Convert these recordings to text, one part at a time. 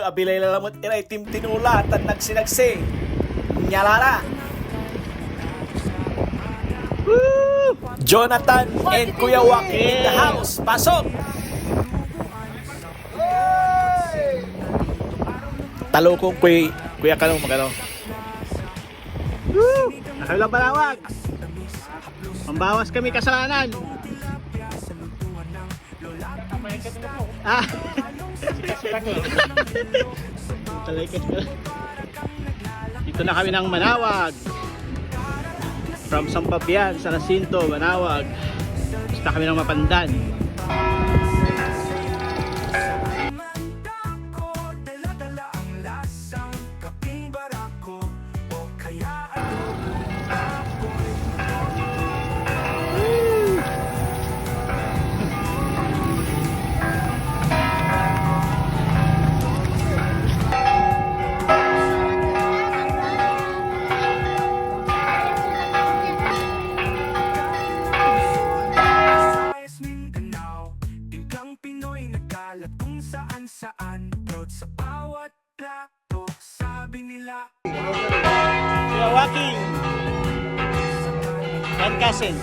abilay lalamot iray tim tinula at nagsinagsi. Nyalara. Woo! Jonathan and Kuya Waki in the house. Pasok! Talukong Kuya Kalong magano. Woo! Nakabilang balawag. Pambawas kami kasalanan. Ah. Dito na kami ng Manawag. From Sampapian, San Jacinto, Manawag. Basta kami ng Mapandan. Saan proud sa bawat plato, sabi nila Kuya Walking and cousin.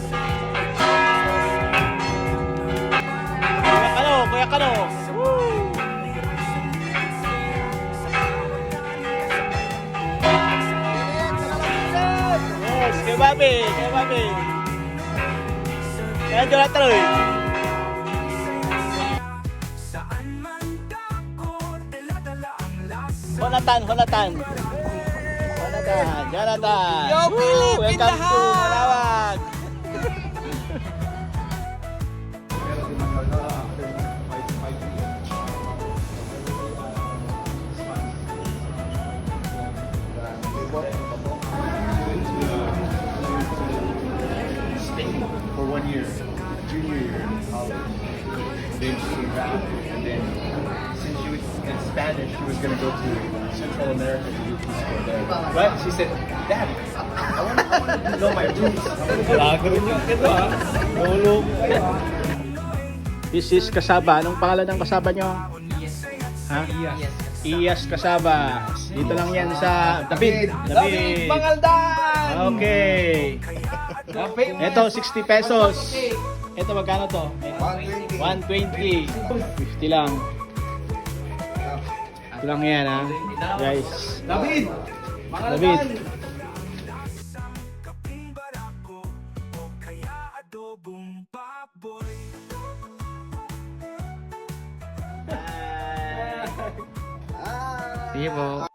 Kuya Kalo. Woo! Yes, Kuya Bobby. Kaya Jonathan. Jonathan. Yo, Philip, in the Welcome to house. Manawag. For 1 year, junior year in college. Then she came back, and then since she was in Spanish, she was going to go to Central America to do peace corps there. But she said, Dad, I want to know my roots. This is Kasaba. Anong pangalan ng kasaba nyo? Ha? Iyas Kasaba. Dito lang yan sa David. Pangaldan! Okay. Ito 60 pesos. Ito magkano to? 120. 50 lang. Ito lang yan ha. Guys. David! David. Sige po.